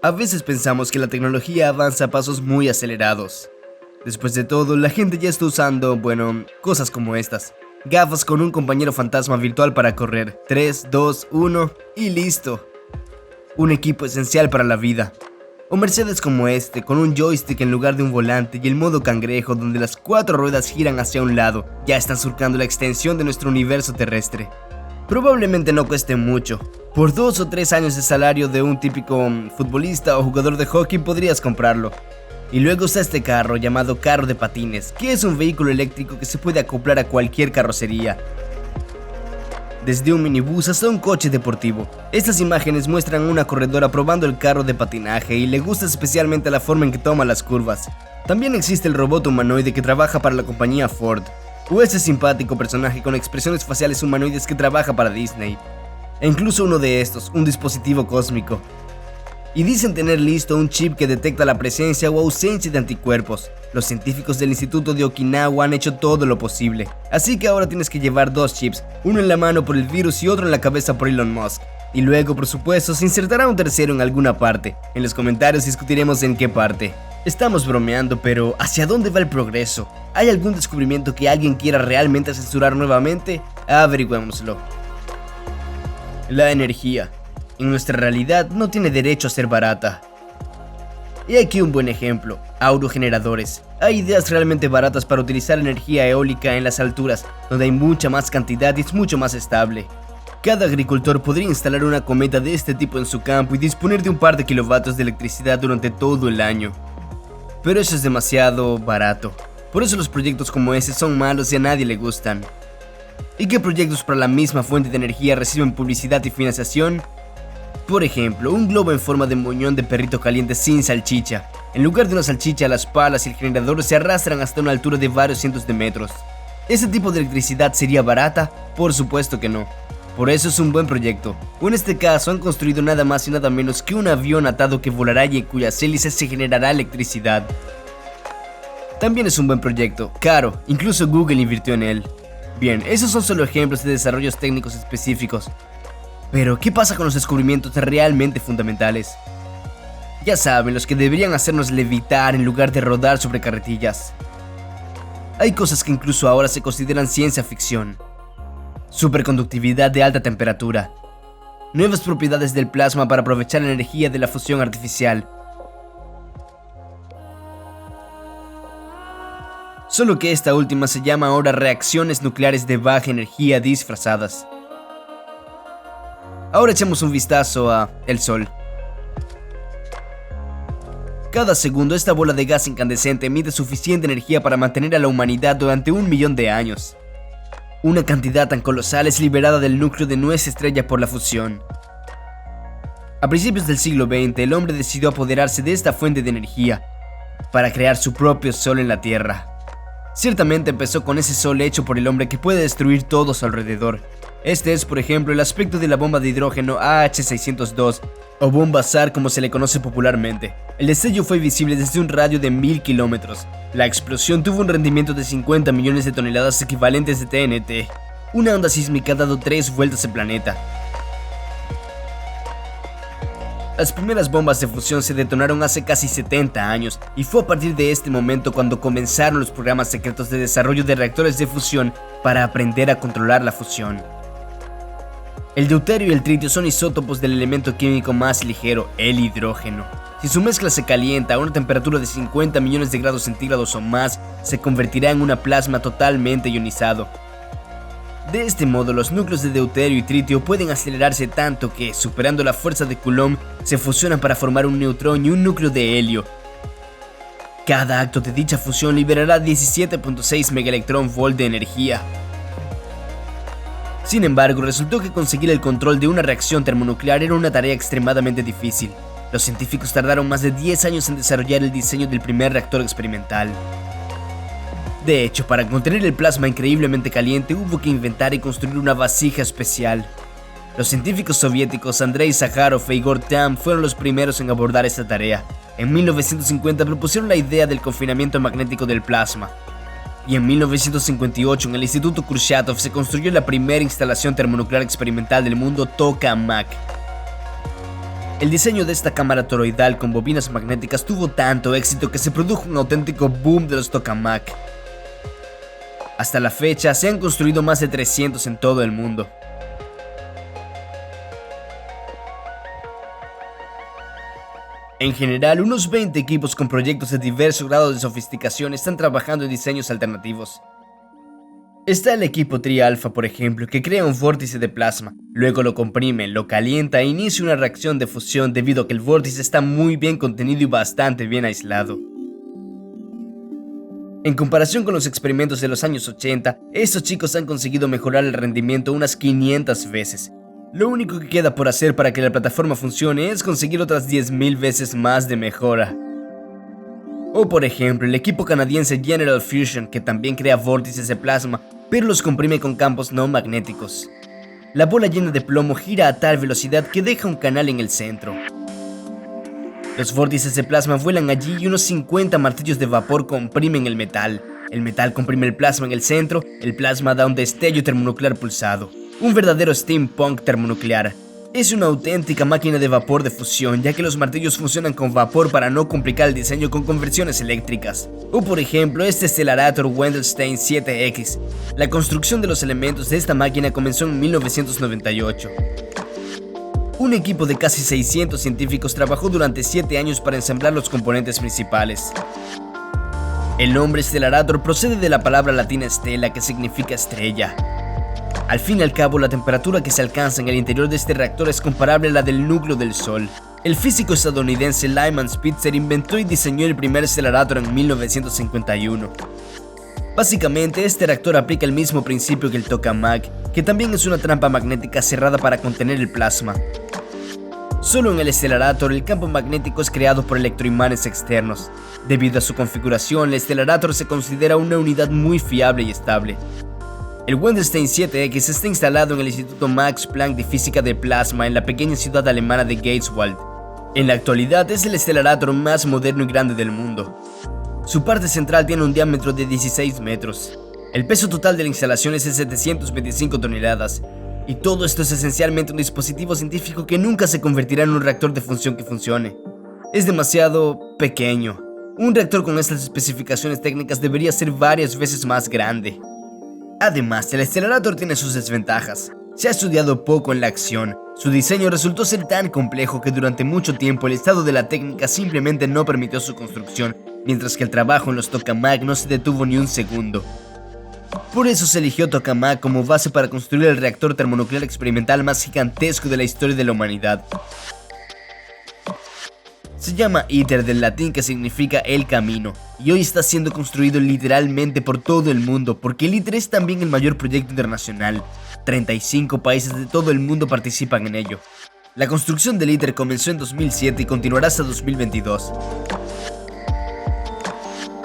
A veces pensamos que la tecnología avanza a pasos muy acelerados. Después de todo, la gente ya está usando, cosas como estas. Gafas con un compañero fantasma virtual para correr. 3, 2, 1 y listo. Un equipo esencial para la vida. O Mercedes como este, con un joystick en lugar de un volante y el modo cangrejo donde las 4 ruedas giran hacia un lado, ya están surcando la extensión de nuestro universo terrestre. Probablemente no cueste mucho. Por 2 o 3 años de salario de un típico futbolista o jugador de hockey podrías comprarlo. Y luego está este carro llamado carro de patines, que es un vehículo eléctrico que se puede acoplar a cualquier carrocería. Desde un minibús hasta un coche deportivo. Estas imágenes muestran a una corredora probando el carro de patinaje y le gusta especialmente la forma en que toma las curvas. También existe el robot humanoide que trabaja para la compañía Ford. O ese simpático personaje con expresiones faciales humanoides que trabaja para Disney. E incluso uno de estos, un dispositivo cósmico. Y dicen tener listo un chip que detecta la presencia o ausencia de anticuerpos. Los científicos del Instituto de Okinawa han hecho todo lo posible. Así que ahora tienes que llevar 2 chips, uno en la mano por el virus y otro en la cabeza por Elon Musk. Y luego, por supuesto, se insertará un tercero en alguna parte. En los comentarios discutiremos en qué parte. Estamos bromeando, pero ¿hacia dónde va el progreso? ¿Hay algún descubrimiento que alguien quiera realmente censurar nuevamente? Averigüémoslo. La energía. En nuestra realidad no tiene derecho a ser barata. Y aquí un buen ejemplo, aerogeneradores. Hay ideas realmente baratas para utilizar energía eólica en las alturas, donde hay mucha más cantidad y es mucho más estable. Cada agricultor podría instalar una cometa de este tipo en su campo y disponer de un par de kilovatios de electricidad durante todo el año. Pero eso es demasiado barato. Por eso los proyectos como ese son malos y a nadie le gustan. ¿Y qué proyectos para la misma fuente de energía reciben publicidad y financiación? Por ejemplo, un globo en forma de moñón de perrito caliente sin salchicha. En lugar de una salchicha, las palas y el generador se arrastran hasta una altura de varios cientos de metros. ¿Ese tipo de electricidad sería barata? Por supuesto que no. Por eso es un buen proyecto. O en este caso han construido nada más y nada menos que un avión atado que volará y en cuyas hélices se generará electricidad. También es un buen proyecto, caro, incluso Google invirtió en él. Bien, esos son solo ejemplos de desarrollos técnicos específicos. Pero, ¿qué pasa con los descubrimientos realmente fundamentales? Ya saben, los que deberían hacernos levitar en lugar de rodar sobre carretillas. Hay cosas que incluso ahora se consideran ciencia ficción. Superconductividad de alta temperatura. Nuevas propiedades del plasma para aprovechar la energía de la fusión artificial. Solo que esta última se llama ahora reacciones nucleares de baja energía disfrazadas. Ahora echemos un vistazo a el Sol. Cada segundo esta bola de gas incandescente emite suficiente energía para mantener a la humanidad durante 1 millón de años. Una cantidad tan colosal es liberada del núcleo de nuestra estrella por la fusión. A principios del siglo XX, el hombre decidió apoderarse de esta fuente de energía para crear su propio sol en la Tierra. Ciertamente empezó con ese sol hecho por el hombre que puede destruir todo a su alrededor. Este es, por ejemplo, el aspecto de la bomba de hidrógeno AH-602, o bomba SAR como se le conoce popularmente. El destello fue visible desde un radio de 1000 kilómetros. La explosión tuvo un rendimiento de 50 millones de toneladas equivalentes de TNT. Una onda sísmica ha dado 3 vueltas al planeta. Las primeras bombas de fusión se detonaron hace casi 70 años, y fue a partir de este momento cuando comenzaron los programas secretos de desarrollo de reactores de fusión para aprender a controlar la fusión. El deuterio y el tritio son isótopos del elemento químico más ligero, el hidrógeno. Si su mezcla se calienta a una temperatura de 50 millones de grados centígrados o más, se convertirá en un plasma totalmente ionizado. De este modo, los núcleos de deuterio y tritio pueden acelerarse tanto que, superando la fuerza de Coulomb, se fusionan para formar un neutrón y un núcleo de helio. Cada acto de dicha fusión liberará 17.6 megaelectronvolt de energía. Sin embargo, resultó que conseguir el control de una reacción termonuclear era una tarea extremadamente difícil. Los científicos tardaron más de 10 años en desarrollar el diseño del primer reactor experimental. De hecho, para contener el plasma increíblemente caliente hubo que inventar y construir una vasija especial. Los científicos soviéticos Andrei Sájarov e Igor Tamm fueron los primeros en abordar esta tarea. En 1950 propusieron la idea del confinamiento magnético del plasma. Y en 1958 en el Instituto Kurchatov se construyó la primera instalación termonuclear experimental del mundo, Tokamak. El diseño de esta cámara toroidal con bobinas magnéticas tuvo tanto éxito que se produjo un auténtico boom de los tokamak. Hasta la fecha se han construido más de 300 en todo el mundo. En general, unos 20 equipos con proyectos de diversos grados de sofisticación están trabajando en diseños alternativos. Está el equipo Tri-Alpha, por ejemplo, que crea un vórtice de plasma, luego lo comprime, lo calienta e inicia una reacción de fusión debido a que el vórtice está muy bien contenido y bastante bien aislado. En comparación con los experimentos de los años 80, estos chicos han conseguido mejorar el rendimiento unas 500 veces. Lo único que queda por hacer para que la plataforma funcione es conseguir otras 10.000 veces más de mejora. O por ejemplo, el equipo canadiense General Fusion, que también crea vórtices de plasma, pero los comprime con campos no magnéticos. La bola llena de plomo gira a tal velocidad que deja un canal en el centro. Los vórtices de plasma vuelan allí y unos 50 martillos de vapor comprimen el metal. El metal comprime el plasma en el centro, el plasma da un destello termonuclear pulsado. Un verdadero steampunk termonuclear. Es una auténtica máquina de vapor de fusión, ya que los martillos funcionan con vapor para no complicar el diseño con conversiones eléctricas. O por ejemplo, este Stellarator Wendelstein 7X. La construcción de los elementos de esta máquina comenzó en 1998. Un equipo de casi 600 científicos trabajó durante 7 años para ensamblar los componentes principales. El nombre Stellarator procede de la palabra latina stella, que significa estrella. Al fin y al cabo, la temperatura que se alcanza en el interior de este reactor es comparable a la del núcleo del Sol. El físico estadounidense Lyman Spitzer inventó y diseñó el primer Stellarator en 1951. Básicamente, este reactor aplica el mismo principio que el tokamak, que también es una trampa magnética cerrada para contener el plasma. Solo en el Stellarator el campo magnético es creado por electroimanes externos. Debido a su configuración, el Stellarator se considera una unidad muy fiable y estable. El Wendelstein 7X está instalado en el Instituto Max Planck de Física de Plasma en la pequeña ciudad alemana de Greifswald. En la actualidad es el Stellarator más moderno y grande del mundo. Su parte central tiene un diámetro de 16 metros. El peso total de la instalación es de 725 toneladas. Y todo esto es esencialmente un dispositivo científico que nunca se convertirá en un reactor de fusión que funcione. Es demasiado pequeño. Un reactor con estas especificaciones técnicas debería ser varias veces más grande. Además, el Stellarator tiene sus desventajas. Se ha estudiado poco en la acción. Su diseño resultó ser tan complejo que durante mucho tiempo el estado de la técnica simplemente no permitió su construcción, mientras que el trabajo en los tokamak no se detuvo ni un segundo. Por eso se eligió tokamak como base para construir el reactor termonuclear experimental más gigantesco de la historia de la humanidad. Se llama ITER del latín, que significa el camino, y hoy está siendo construido literalmente por todo el mundo, porque el ITER es también el mayor proyecto internacional. 35 países de todo el mundo participan en ello. La construcción del ITER comenzó en 2007 y continuará hasta 2022.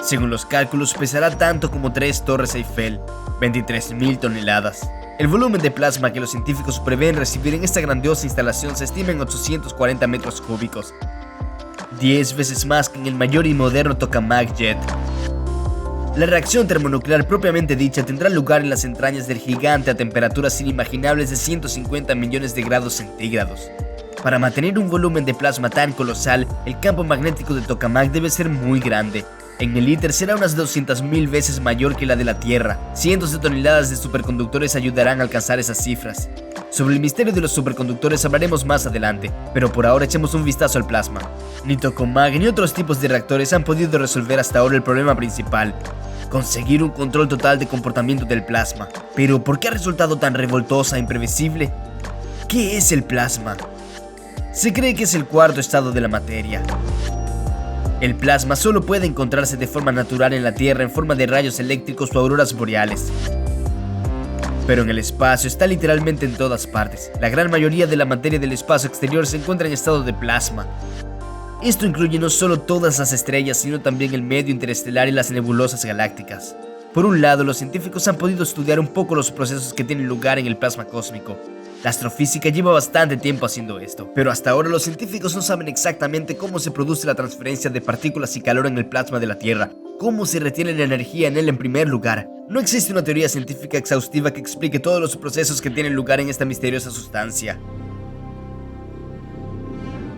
Según los cálculos, pesará tanto como 3 Torres Eiffel, 23.000 toneladas. El volumen de plasma que los científicos prevén recibir en esta grandiosa instalación se estima en 840 metros cúbicos. 10 veces más que en el mayor y moderno tokamak jet. La reacción termonuclear propiamente dicha tendrá lugar en las entrañas del gigante a temperaturas inimaginables de 150 millones de grados centígrados. Para mantener un volumen de plasma tan colosal, el campo magnético de tokamak debe ser muy grande. En el ITER será unas 200.000 veces mayor que la de la Tierra. Cientos de toneladas de superconductores ayudarán a alcanzar esas cifras. Sobre el misterio de los superconductores hablaremos más adelante, pero por ahora echemos un vistazo al plasma. Ni tokamak ni otros tipos de reactores han podido resolver hasta ahora el problema principal: conseguir un control total de comportamiento del plasma. Pero ¿por qué ha resultado tan revoltosa e imprevisible? ¿Qué es el plasma? Se cree que es el cuarto estado de la materia. El plasma solo puede encontrarse de forma natural en la Tierra en forma de rayos eléctricos o auroras boreales. Pero en el espacio está literalmente en todas partes. La gran mayoría de la materia del espacio exterior se encuentra en estado de plasma. Esto incluye no solo todas las estrellas, sino también el medio interestelar y las nebulosas galácticas. Por un lado, los científicos han podido estudiar un poco los procesos que tienen lugar en el plasma cósmico. La astrofísica lleva bastante tiempo haciendo esto, pero hasta ahora los científicos no saben exactamente cómo se produce la transferencia de partículas y calor en el plasma de la Tierra, cómo se retiene la energía en él en primer lugar. No existe una teoría científica exhaustiva que explique todos los procesos que tienen lugar en esta misteriosa sustancia.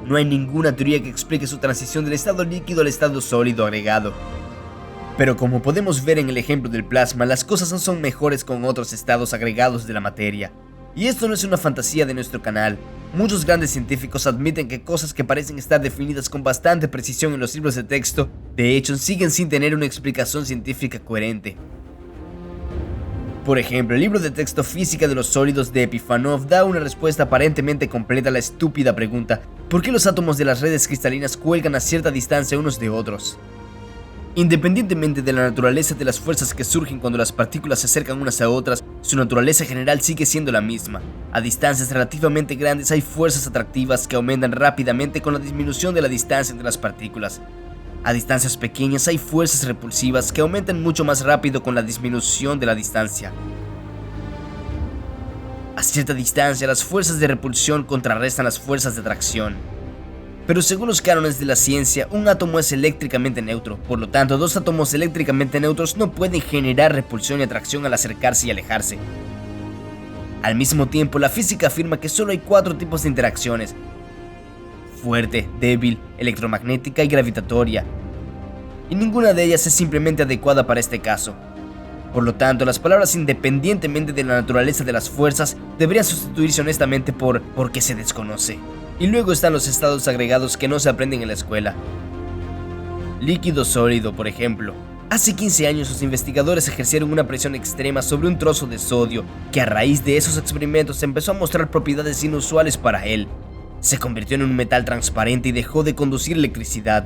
no hay ninguna teoría que explique su transición del estado líquido al estado sólido agregado. Pero como podemos ver en el ejemplo del plasma, las cosas no son mejores con otros estados agregados de la materia. Y esto no es una fantasía de nuestro canal. Muchos grandes científicos admiten que cosas que parecen estar definidas con bastante precisión en los libros de texto, de hecho siguen sin tener una explicación científica coherente. Por ejemplo, el libro de texto Física de los Sólidos de Epifanov da una respuesta aparentemente completa a la estúpida pregunta: ¿por qué los átomos de las redes cristalinas cuelgan a cierta distancia unos de otros? Independientemente de la naturaleza de las fuerzas que surgen cuando las partículas se acercan unas a otras, su naturaleza general sigue siendo la misma. A distancias relativamente grandes hay fuerzas atractivas que aumentan rápidamente con la disminución de la distancia entre las partículas. A distancias pequeñas hay fuerzas repulsivas que aumentan mucho más rápido con la disminución de la distancia. A cierta distancia, las fuerzas de repulsión contrarrestan las fuerzas de atracción. Pero según los cánones de la ciencia, un átomo es eléctricamente neutro, por lo tanto, dos átomos eléctricamente neutros no pueden generar repulsión y atracción al acercarse y alejarse. Al mismo tiempo, la física afirma que solo hay 4 tipos de interacciones: fuerte, débil, electromagnética y gravitatoria, y ninguna de ellas es simplemente adecuada para este caso. Por lo tanto, las palabras independientemente de la naturaleza de las fuerzas deberían sustituirse honestamente por porque se desconoce. Y luego están los estados agregados que no se aprenden en la escuela. Líquido sólido, por ejemplo. Hace 15 años los investigadores ejercieron una presión extrema sobre un trozo de sodio que a raíz de esos experimentos empezó a mostrar propiedades inusuales para él. Se convirtió en un metal transparente y dejó de conducir electricidad.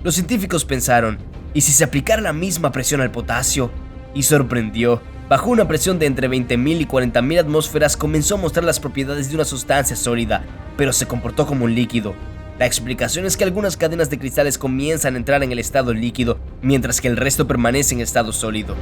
Los científicos pensaron: ¿y si se aplicara la misma presión al potasio? Y sorprendió. Bajo una presión de entre 20.000 y 40.000 atmósferas comenzó a mostrar las propiedades de una sustancia sólida, pero se comportó como un líquido. La explicación es que algunas cadenas de cristales comienzan a entrar en el estado líquido, mientras que el resto permanece en estado sólido.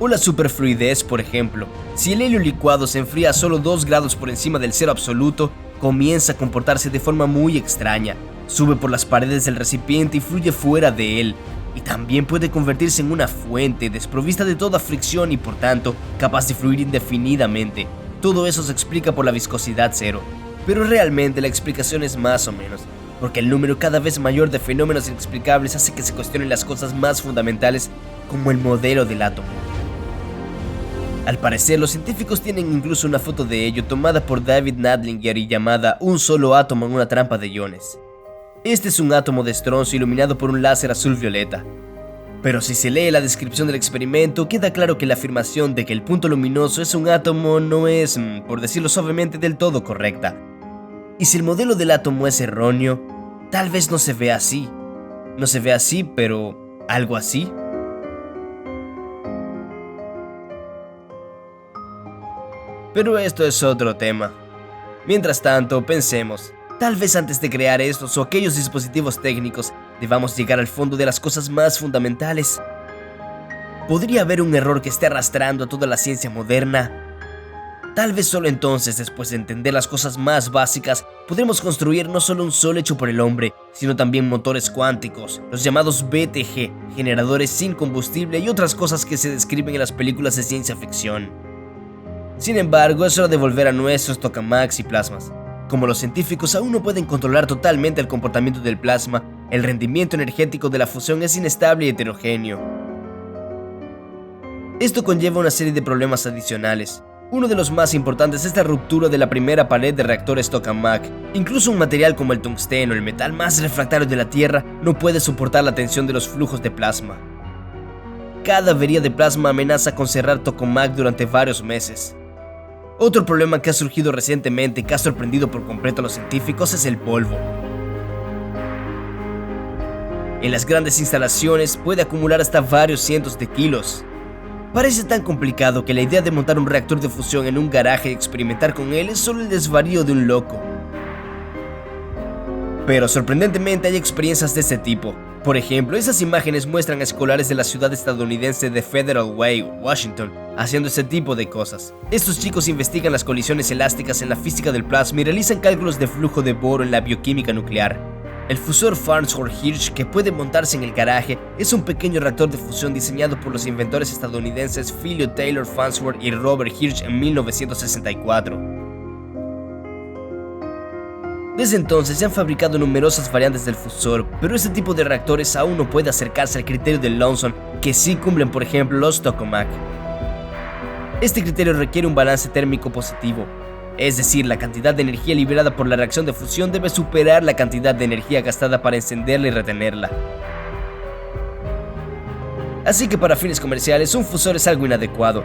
O la superfluidez, por ejemplo. Si el helio licuado se enfría a solo 2 grados por encima del cero absoluto, comienza a comportarse de forma muy extraña. Sube por las paredes del recipiente y fluye fuera de él. Y también puede convertirse en una fuente desprovista de toda fricción y por tanto capaz de fluir indefinidamente. Todo eso se explica por la viscosidad cero. Pero realmente la explicación es más o menos, porque el número cada vez mayor de fenómenos inexplicables hace que se cuestionen las cosas más fundamentales, como el modelo del átomo. Al parecer, los científicos tienen incluso una foto de ello tomada por David Nadlinger y llamada "Un solo átomo en una trampa de iones". Este es un átomo de estroncio iluminado por un láser azul-violeta. Pero si se lee la descripción del experimento, queda claro que la afirmación de que el punto luminoso es un átomo no es, por decirlo suavemente, del todo correcta. Y si el modelo del átomo es erróneo, tal vez no se vea así. No se ve así, pero algo así. Pero esto es otro tema. Mientras tanto, pensemos. Tal vez antes de crear estos o aquellos dispositivos técnicos, debamos llegar al fondo de las cosas más fundamentales. ¿Podría haber un error que esté arrastrando a toda la ciencia moderna? Tal vez solo entonces, después de entender las cosas más básicas, podremos construir no solo un sol hecho por el hombre, sino también motores cuánticos, los llamados BTG, generadores sin combustible y otras cosas que se describen en las películas de ciencia ficción. Sin embargo, es hora de volver a nuestros tokamaks y plasmas. Como los científicos aún no pueden controlar totalmente el comportamiento del plasma, el rendimiento energético de la fusión es inestable y heterogéneo. Esto conlleva una serie de problemas adicionales. Uno de los más importantes es la ruptura de la primera pared de reactores tokamak. Incluso un material como el tungsteno, el metal más refractario de la Tierra, no puede soportar la tensión de los flujos de plasma. Cada avería de plasma amenaza con cerrar tokamak durante varios meses. Otro problema que ha surgido recientemente y que ha sorprendido por completo a los científicos es el polvo. En las grandes instalaciones puede acumular hasta varios cientos de kilos. Parece tan complicado que la idea de montar un reactor de fusión en un garaje y experimentar con él es solo el desvarío de un loco. Pero sorprendentemente hay experiencias de este tipo. Por ejemplo, esas imágenes muestran a escolares de la ciudad estadounidense de Federal Way, Washington, haciendo ese tipo de cosas. Estos chicos investigan las colisiones elásticas en la física del plasma y realizan cálculos de flujo de boro en la bioquímica nuclear. El fusor Farnsworth-Hirsch, que puede montarse en el garaje, es un pequeño reactor de fusión diseñado por los inventores estadounidenses Philo Taylor Farnsworth y Robert Hirsch en 1964. Desde entonces se han fabricado numerosas variantes del fusor, pero este tipo de reactores aún no puede acercarse al criterio de Lawson, que sí cumplen por ejemplo los tokamak. Este criterio requiere un balance térmico positivo, es decir, la cantidad de energía liberada por la reacción de fusión debe superar la cantidad de energía gastada para encenderla y retenerla. Así que para fines comerciales un fusor es algo inadecuado.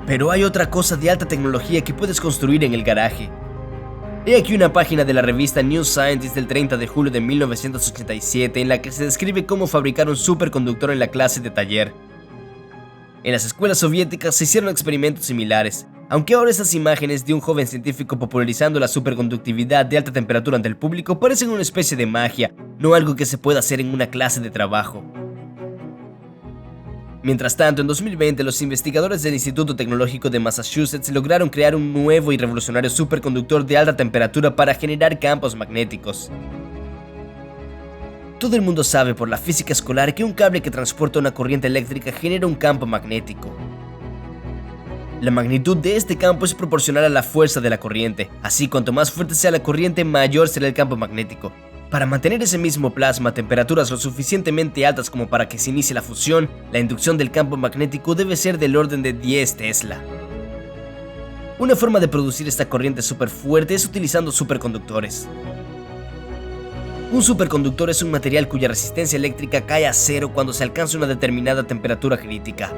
Pero hay otra cosa de alta tecnología que puedes construir en el garaje. He aquí una página de la revista New Scientist del 30 de julio de 1987 en la que se describe cómo fabricar un superconductor en la clase de taller. En las escuelas soviéticas se hicieron experimentos similares, aunque ahora estas imágenes de un joven científico popularizando la superconductividad de alta temperatura ante el público parecen una especie de magia, no algo que se pueda hacer en una clase de trabajo. Mientras tanto, en 2020 los investigadores del Instituto Tecnológico de Massachusetts lograron crear un nuevo y revolucionario superconductor de alta temperatura para generar campos magnéticos. Todo el mundo sabe por la física escolar que un cable que transporta una corriente eléctrica genera un campo magnético. La magnitud de este campo es proporcional a la fuerza de la corriente, así cuanto más fuerte sea la corriente, mayor será el campo magnético. Para mantener ese mismo plasma a temperaturas lo suficientemente altas como para que se inicie la fusión, la inducción del campo magnético debe ser del orden de 10 Tesla. Una forma de producir esta corriente superfuerte es utilizando superconductores. Un superconductor es un material cuya resistencia eléctrica cae a cero cuando se alcanza una determinada temperatura crítica.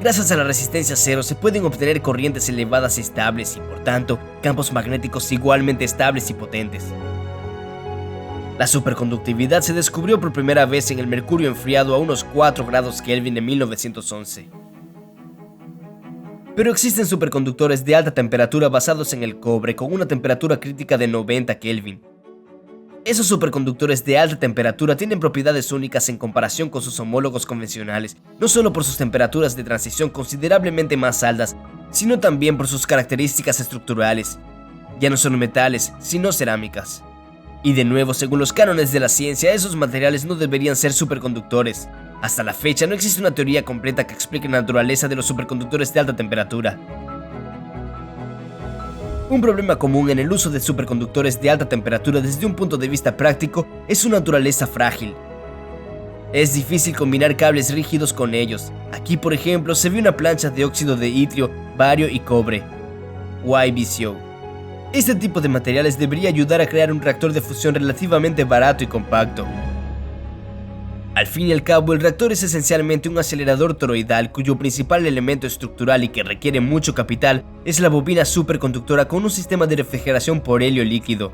Gracias a la resistencia cero se pueden obtener corrientes elevadas y estables y, por tanto, campos magnéticos igualmente estables y potentes. La superconductividad se descubrió por primera vez en el mercurio enfriado a unos 4 grados Kelvin en 1911. Pero existen superconductores de alta temperatura basados en el cobre con una temperatura crítica de 90 Kelvin. Esos superconductores de alta temperatura tienen propiedades únicas en comparación con sus homólogos convencionales, no solo por sus temperaturas de transición considerablemente más altas, sino también por sus características estructurales. Ya no son metales, sino cerámicas. Y de nuevo, según los cánones de la ciencia, esos materiales no deberían ser superconductores. Hasta la fecha no existe una teoría completa que explique la naturaleza de los superconductores de alta temperatura. Un problema común en el uso de superconductores de alta temperatura desde un punto de vista práctico es su naturaleza frágil. Es difícil combinar cables rígidos con ellos. Aquí, por ejemplo, se ve una plancha de óxido de itrio, bario y cobre, YBCO. Este tipo de materiales debería ayudar a crear un reactor de fusión relativamente barato y compacto. Al fin y al cabo, el reactor es esencialmente un acelerador toroidal cuyo principal elemento estructural y que requiere mucho capital es la bobina superconductora con un sistema de refrigeración por helio líquido.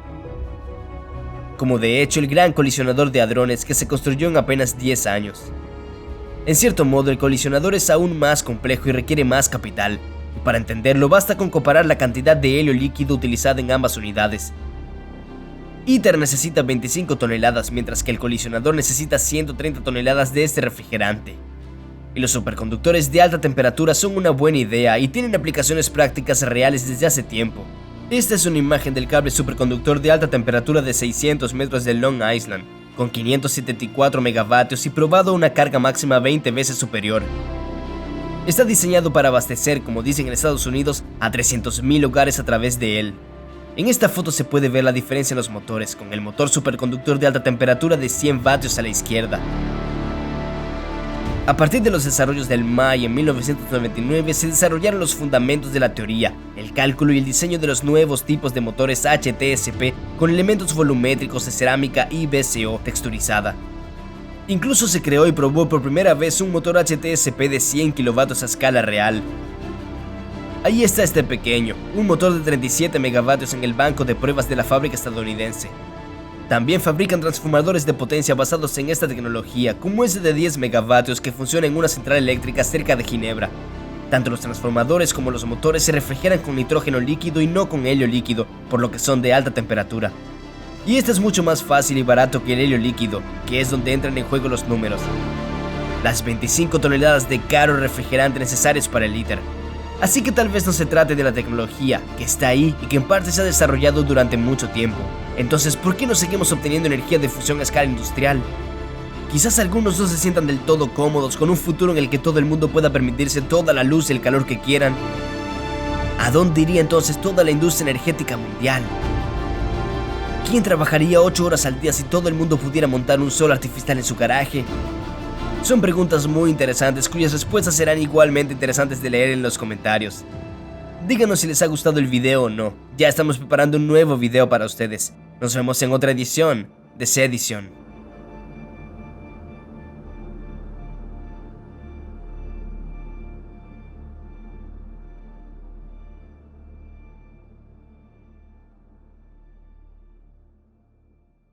Como de hecho el gran colisionador de hadrones que se construyó en apenas 10 años. En cierto modo, el colisionador es aún más complejo y requiere más capital. Y para entenderlo basta con comparar la cantidad de helio líquido utilizada en ambas unidades. ITER necesita 25 toneladas, mientras que el colisionador necesita 130 toneladas de este refrigerante. Y los superconductores de alta temperatura son una buena idea y tienen aplicaciones prácticas reales desde hace tiempo. Esta es una imagen del cable superconductor de alta temperatura de 600 metros de Long Island, con 574 megavatios y probado a una carga máxima 20 veces superior. Está diseñado para abastecer, como dicen en Estados Unidos, a 300.000 hogares a través de él. En esta foto se puede ver la diferencia en los motores, con el motor superconductor de alta temperatura de 100 vatios a la izquierda. A partir de los desarrollos del MAI en 1999 se desarrollaron los fundamentos de la teoría, el cálculo y el diseño de los nuevos tipos de motores HTSP con elementos volumétricos de cerámica IBCO texturizada. Incluso se creó y probó por primera vez un motor HTSP de 100 kW a escala real. Ahí está este pequeño, un motor de 37 megavatios en el banco de pruebas de la fábrica estadounidense. También fabrican transformadores de potencia basados en esta tecnología, como ese de 10 megavatios que funciona en una central eléctrica cerca de Ginebra. Tanto los transformadores como los motores se refrigeran con nitrógeno líquido y no con helio líquido, por lo que son de alta temperatura. Y este es mucho más fácil y barato que el helio líquido, que es donde entran en juego los números. Las 25 toneladas de caro refrigerante necesarios para el ITER. Así que tal vez no se trate de la tecnología, que está ahí y que en parte se ha desarrollado durante mucho tiempo. Entonces, ¿por qué no seguimos obteniendo energía de fusión a escala industrial? Quizás algunos no se sientan del todo cómodos con un futuro en el que todo el mundo pueda permitirse toda la luz y el calor que quieran. ¿A dónde iría entonces toda la industria energética mundial? ¿Quién trabajaría 8 horas al día si todo el mundo pudiera montar un sol artificial en su garaje? Son preguntas muy interesantes cuyas respuestas serán igualmente interesantes de leer en los comentarios. Díganos si les ha gustado el video o no. Ya estamos preparando un nuevo video para ustedes. Nos vemos en otra edición de Sedición.